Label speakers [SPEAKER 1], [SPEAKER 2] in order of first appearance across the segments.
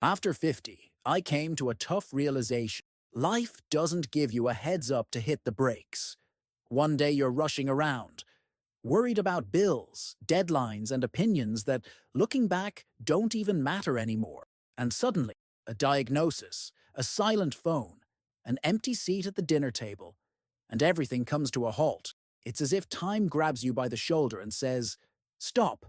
[SPEAKER 1] After 50, I came to a tough realization. Life doesn't give you a heads up to hit the brakes. One day you're rushing around, worried about bills, deadlines, and opinions that, looking back, don't even matter anymore. And suddenly, a diagnosis, a silent phone, an empty seat at the dinner table, and everything comes to a halt. It's as if time grabs you by the shoulder and says, "Stop.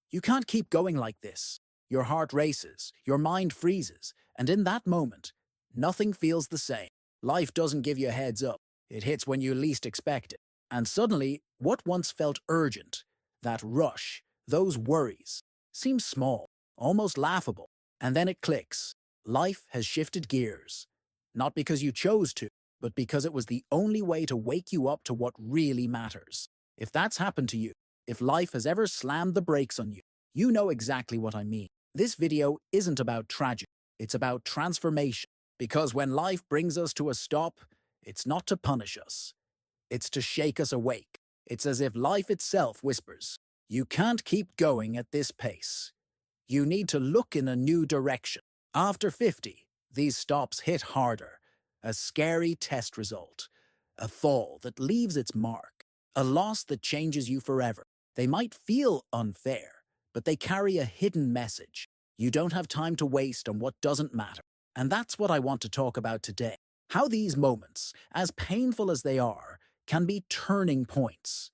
[SPEAKER 1] You can't keep going like this." Your heart races, your mind freezes, and in that moment, nothing feels the same. Life doesn't give you a heads up. It hits when you least expect it. And suddenly, what once felt urgent, that rush, those worries, seems small, almost laughable. And then it clicks. Life has shifted gears. Not because you chose to, but because it was the only way to wake you up to what really matters. If that's happened to you, if life has ever slammed the brakes on you, you know exactly what I mean. This video isn't about tragedy, it's about transformation. Because when life brings us to a stop, it's not to punish us. It's to shake us awake. It's as if life itself whispers, "You can't keep going at this pace. You need to look in a new direction." After 50, these stops hit harder. A scary test result. A fall that leaves its mark. A loss that changes you forever. They might feel unfair, but they carry a hidden message. You don't have time to waste on what doesn't matter. And that's what I want to talk about today. How these moments, as painful as they are, can be turning points.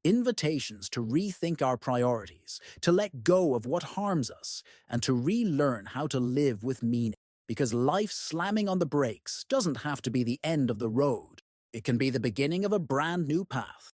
[SPEAKER 1] Invitations to rethink our priorities, to let go of what harms us, and to relearn how to live with meaning. Because life slamming on the brakes doesn't have to be the end of the road. It can be the beginning of a brand new path.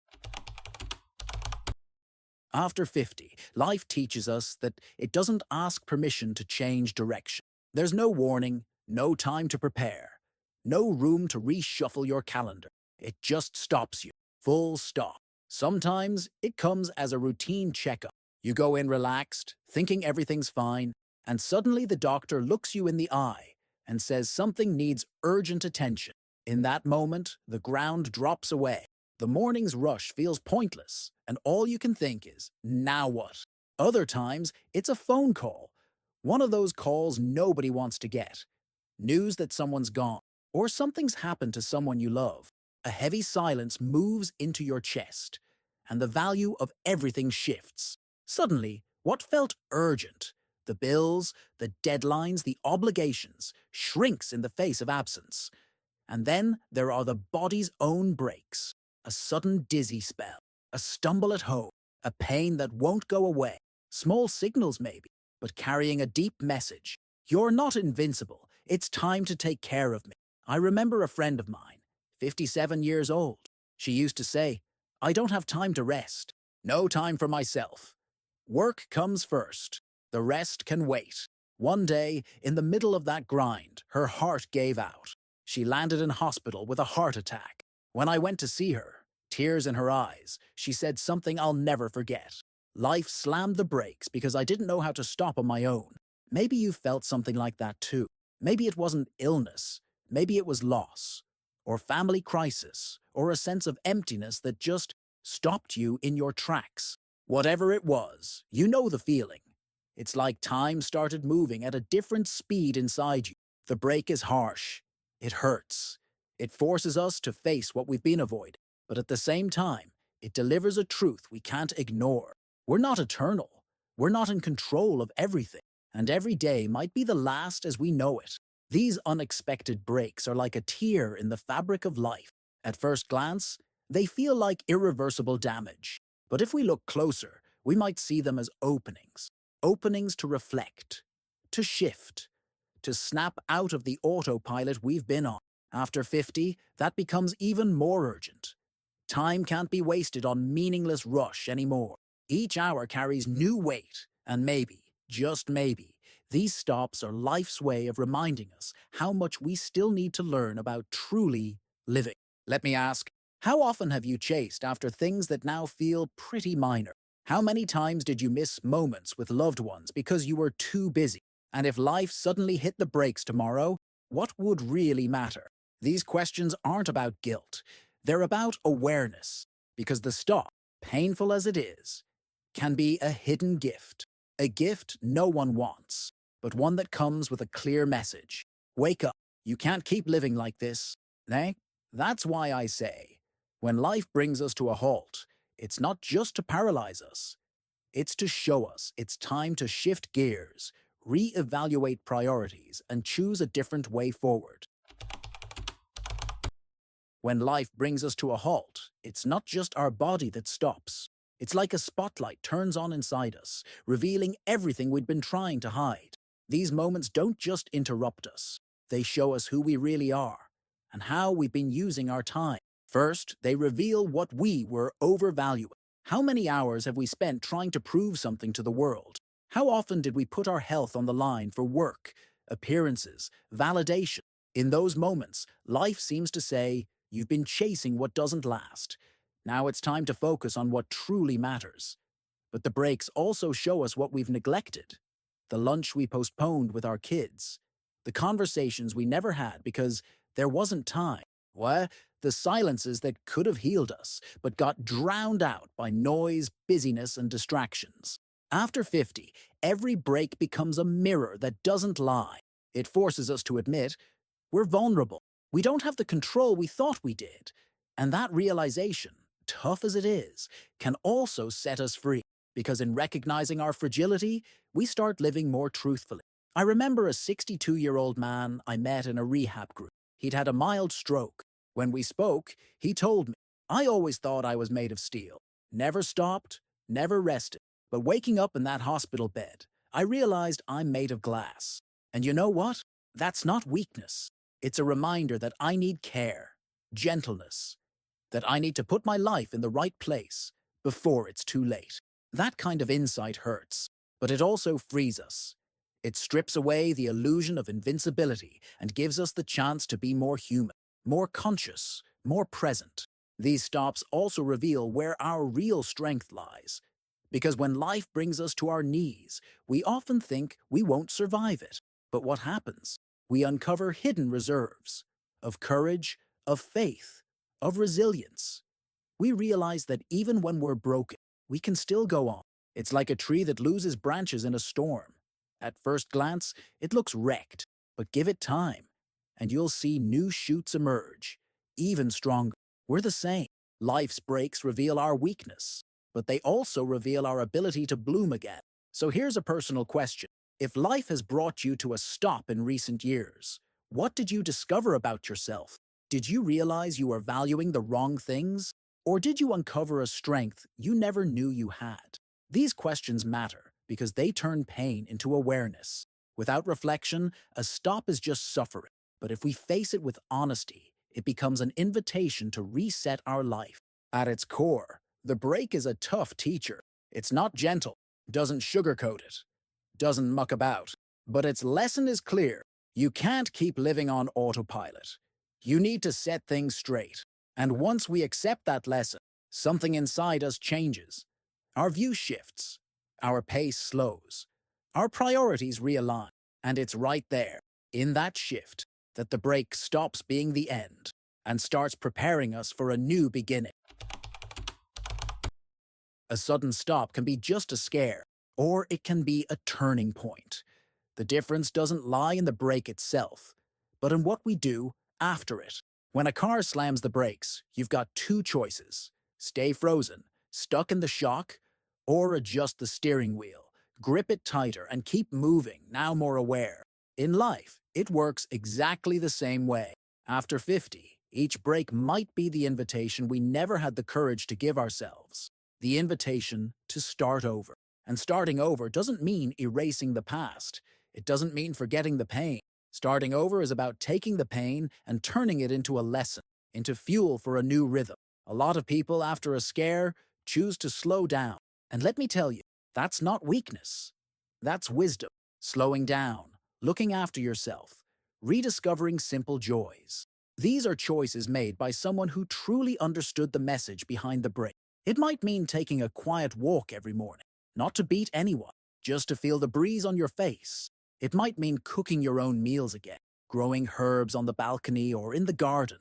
[SPEAKER 1] After 50, life teaches us that it doesn't ask permission to change direction. There's no warning, no time to prepare, no room to reshuffle your calendar. It just stops you. Full stop. Sometimes it comes as a routine checkup. You go in relaxed, thinking everything's fine, and suddenly the doctor looks you in the eye and says something needs urgent attention. In that moment, the ground drops away. The morning's rush feels pointless, and all you can think is, now what? Other times, it's a phone call. One of those calls nobody wants to get. News that someone's gone, or something's happened to someone you love. A heavy silence moves into your chest, and the value of everything shifts. Suddenly, what felt urgent, the bills, the deadlines, the obligations, shrinks in the face of absence. And then there are the body's own breaks. A sudden dizzy spell, a stumble at home, a pain that won't go away. Small signals maybe, but carrying a deep message. You're not invincible. It's time to take care of me. I remember a friend of mine, 57 years old. She used to say, "I don't have time to rest. No time for myself. Work comes first. The rest can wait." One day, in the middle of that grind, her heart gave out. She landed in hospital with a heart attack. When I went to see her, tears in her eyes, she said something I'll never forget. Life slammed the brakes because I didn't know how to stop on my own. Maybe you felt something like that too. Maybe it wasn't illness. Maybe it was loss, or family crisis, or a sense of emptiness that just stopped you in your tracks. Whatever it was, you know the feeling. It's like time started moving at a different speed inside you. The brake is harsh. It hurts. It forces us to face what we've been avoiding. But at the same time, it delivers a truth we can't ignore. We're not eternal. We're not in control of everything. And every day might be the last as we know it. These unexpected breaks are like a tear in the fabric of life. At first glance, they feel like irreversible damage. But if we look closer, we might see them as openings. Openings to reflect, to shift, to snap out of the autopilot we've been on. After 50, that becomes even more urgent. Time can't be wasted on meaningless rush anymore. Each hour carries new weight, and maybe, just maybe, these stops are life's way of reminding us how much we still need to learn about truly living. Let me ask, how often have you chased after things that now feel pretty minor? How many times did you miss moments with loved ones because you were too busy? And if life suddenly hit the brakes tomorrow, what would really matter? These questions aren't about guilt. They're about awareness, because the stop, painful as it is, can be a hidden gift, a gift no one wants, but one that comes with a clear message. Wake up. You can't keep living like this. Eh? That's why I say, when life brings us to a halt, it's not just to paralyze us. It's to show us it's time to shift gears, re-evaluate priorities, and choose a different way forward. When life brings us to a halt, it's not just our body that stops. It's like a spotlight turns on inside us, revealing everything we'd been trying to hide. These moments don't just interrupt us. They show us who we really are and how we've been using our time. First, they reveal what we were overvaluing. How many hours have we spent trying to prove something to the world? How often did we put our health on the line for work, appearances, validation? In those moments, life seems to say, you've been chasing what doesn't last. Now it's time to focus on what truly matters. But the breaks also show us what we've neglected. The lunch we postponed with our kids. The conversations we never had because there wasn't time. Well, the silences that could have healed us, but got drowned out by noise, busyness, and distractions. After 50, every break becomes a mirror that doesn't lie. It forces us to admit we're vulnerable. We don't have the control we thought we did. And that realization, tough as it is, can also set us free. Because in recognizing our fragility, we start living more truthfully. I remember a 62-year-old man I met in a rehab group. He'd had a mild stroke. When we spoke, he told me, I always thought I was made of steel. Never stopped, never rested. But waking up in that hospital bed, I realized I'm made of glass. And you know what? That's not weakness. It's a reminder that I need care, gentleness, that I need to put my life in the right place before it's too late. That kind of insight hurts, but it also frees us. It strips away the illusion of invincibility and gives us the chance to be more human, more conscious, more present. These stops also reveal where our real strength lies. Because when life brings us to our knees, we often think we won't survive it. But what happens? We uncover hidden reserves of courage, of faith, of resilience. We realize that even when we're broken, we can still go on. It's like a tree that loses branches in a storm. At first glance, it looks wrecked, but give it time, and you'll see new shoots emerge, even stronger. We're the same. Life's breaks reveal our weakness, but they also reveal our ability to bloom again. So here's a personal question. If life has brought you to a stop in recent years, what did you discover about yourself? Did you realize you were valuing the wrong things? Or did you uncover a strength you never knew you had? These questions matter because they turn pain into awareness. Without reflection, a stop is just suffering. But if we face it with honesty, it becomes an invitation to reset our life. At its core, the break is a tough teacher. It's not gentle, doesn't sugarcoat it, doesn't muck about. But its lesson is clear. You can't keep living on autopilot. You need to set things straight. And once we accept that lesson, something inside us changes. Our view shifts. Our pace slows. Our priorities realign. And it's right there, in that shift, that the break stops being the end and starts preparing us for a new beginning. A sudden stop can be just a scare, or it can be a turning point. The difference doesn't lie in the brake itself, but in what we do after it. When a car slams the brakes, you've got two choices. Stay frozen, stuck in the shock, or adjust the steering wheel, grip it tighter, and keep moving, now more aware. In life, it works exactly the same way. After 50, each break might be the invitation we never had the courage to give ourselves. The invitation to start over. And starting over doesn't mean erasing the past. It doesn't mean forgetting the pain. Starting over is about taking the pain and turning it into a lesson, into fuel for a new rhythm. A lot of people, after a scare, choose to slow down. And let me tell you, that's not weakness. That's wisdom. Slowing down, looking after yourself, rediscovering simple joys. These are choices made by someone who truly understood the message behind the break. It might mean taking a quiet walk every morning, not to beat anyone, just to feel the breeze on your face. It might mean cooking your own meals again, growing herbs on the balcony or in the garden,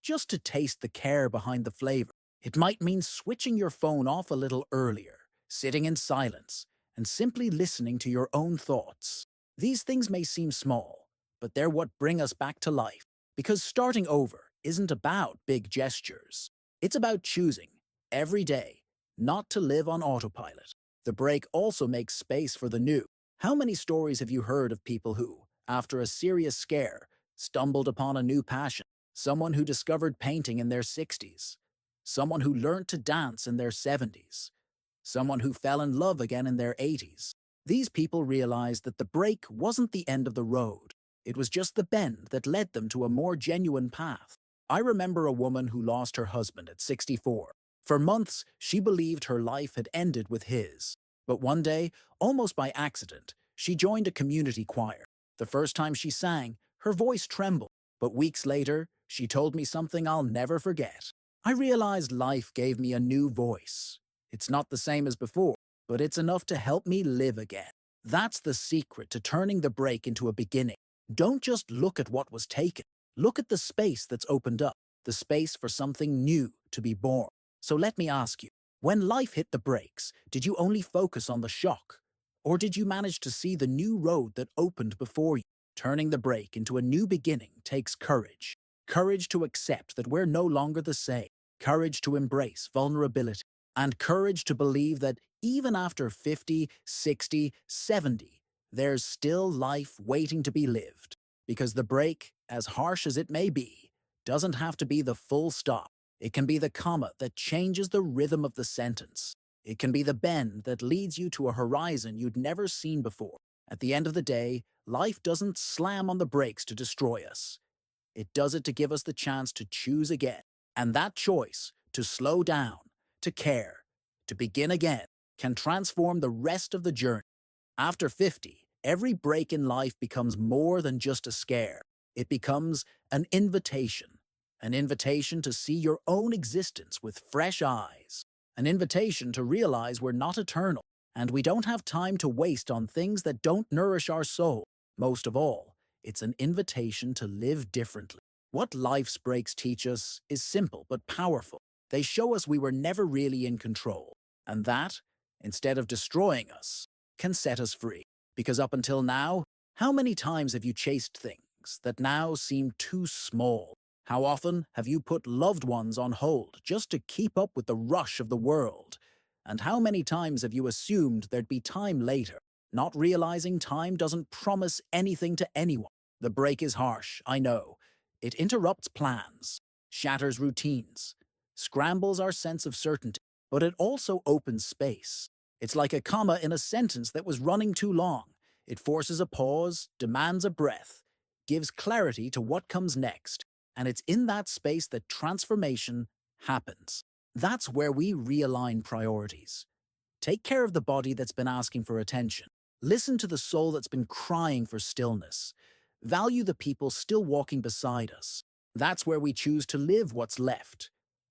[SPEAKER 1] just to taste the care behind the flavor. It might mean switching your phone off a little earlier, sitting in silence, and simply listening to your own thoughts. These things may seem small, but they're what bring us back to life. Because starting over isn't about big gestures. It's about choosing, every day, not to live on autopilot. The break also makes space for the new. How many stories have you heard of people who, after a serious scare, stumbled upon a new passion? Someone who discovered painting in their 60s. Someone who learned to dance in their 70s. Someone who fell in love again in their 80s. These people realized that the break wasn't the end of the road. It was just the bend that led them to a more genuine path. I remember a woman who lost her husband at 64. For months, she believed her life had ended with his. But one day, almost by accident, she joined a community choir. The first time she sang, her voice trembled. But weeks later, she told me something I'll never forget. I realized life gave me a new voice. It's not the same as before, but it's enough to help me live again. That's the secret to turning the break into a beginning. Don't just look at what was taken. Look at the space that's opened up, the space for something new to be born. So let me ask you, when life hit the brakes, did you only focus on the shock? Or did you manage to see the new road that opened before you? Turning the break into a new beginning takes courage. Courage to accept that we're no longer the same. Courage to embrace vulnerability. And courage to believe that even after 50, 60, 70, there's still life waiting to be lived. Because the break, as harsh as it may be, doesn't have to be the full stop. It can be the comma that changes the rhythm of the sentence. It can be the bend that leads you to a horizon you'd never seen before. At the end of the day, life doesn't slam on the brakes to destroy us. It does it to give us the chance to choose again. And that choice, to slow down, to care, to begin again, can transform the rest of the journey. After 50, every break in life becomes more than just a scare. It becomes an invitation to see your own existence with fresh eyes, an invitation to realize we're not eternal, and we don't have time to waste on things that don't nourish our soul. Most of all, it's an invitation to live differently. What life's breaks teach us is simple but powerful. They show us we were never really in control, and that, instead of destroying us, can set us free. Because up until now, how many times have you chased things that now seem too small? How often have you put loved ones on hold just to keep up with the rush of the world? And how many times have you assumed there'd be time later, not realizing time doesn't promise anything to anyone? The break is harsh, I know. It interrupts plans, shatters routines, scrambles our sense of certainty, but it also opens space. It's like a comma in a sentence that was running too long. It forces a pause, demands a breath, gives clarity to what comes next, and it's in that space that transformation happens. That's where we realign priorities. Take care of the body that's been asking for attention. Listen to the soul that's been crying for stillness. Value the people still walking beside us. That's where we choose to live what's left.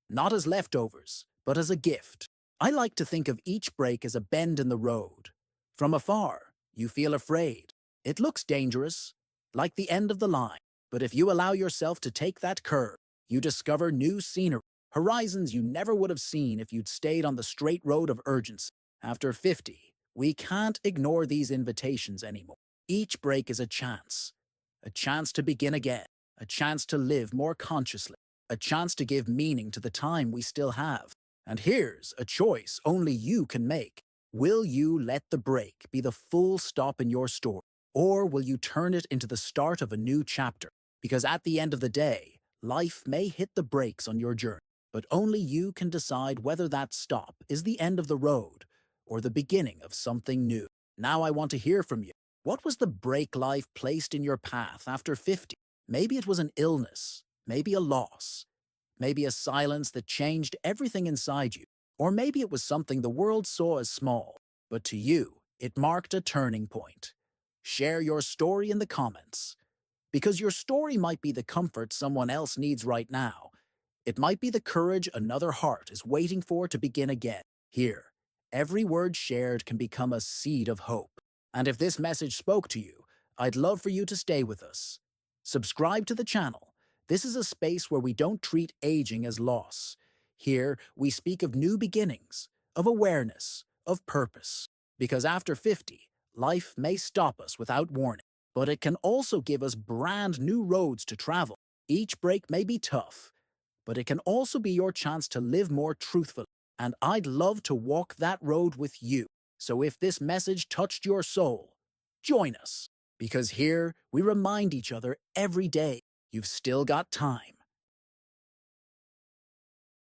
[SPEAKER 1] Not as leftovers, but as a gift. I like to think of each break as a bend in the road. From afar, you feel afraid. It looks dangerous, like the end of the line. But if you allow yourself to take that curve, you discover new scenery, horizons you never would have seen if you'd stayed on the straight road of urgency. After 50, we can't ignore these invitations anymore. Each break is a chance to begin again, a chance to live more consciously, a chance to give meaning to the time we still have. And here's a choice only you can make. Will you let the break be the full stop in your story, or will you turn it into the start of a new chapter? Because at the end of the day, life may hit the brakes on your journey, but only you can decide whether that stop is the end of the road or the beginning of something new. Now I want to hear from you. What was the break life placed in your path after 50? Maybe it was an illness, maybe a loss, maybe a silence that changed everything inside you, or maybe it was something the world saw as small, but to you, it marked a turning point. Share your story in the comments, because your story might be the comfort someone else needs right now. It might be the courage another heart is waiting for to begin again. Here, every word shared can become a seed of hope. And if this message spoke to you, I'd love for you to stay with us. Subscribe to the channel. This is a space where we don't treat aging as loss. Here, we speak of new beginnings, of awareness, of purpose. Because after 50, Life may stop us without warning, but it can also give us brand new roads to travel. Each break may be tough, but it can also be your chance to live more truthfully. And I'd love to walk that road with you. So if this message touched your soul, join us. Because here we remind each other every day you've still got time.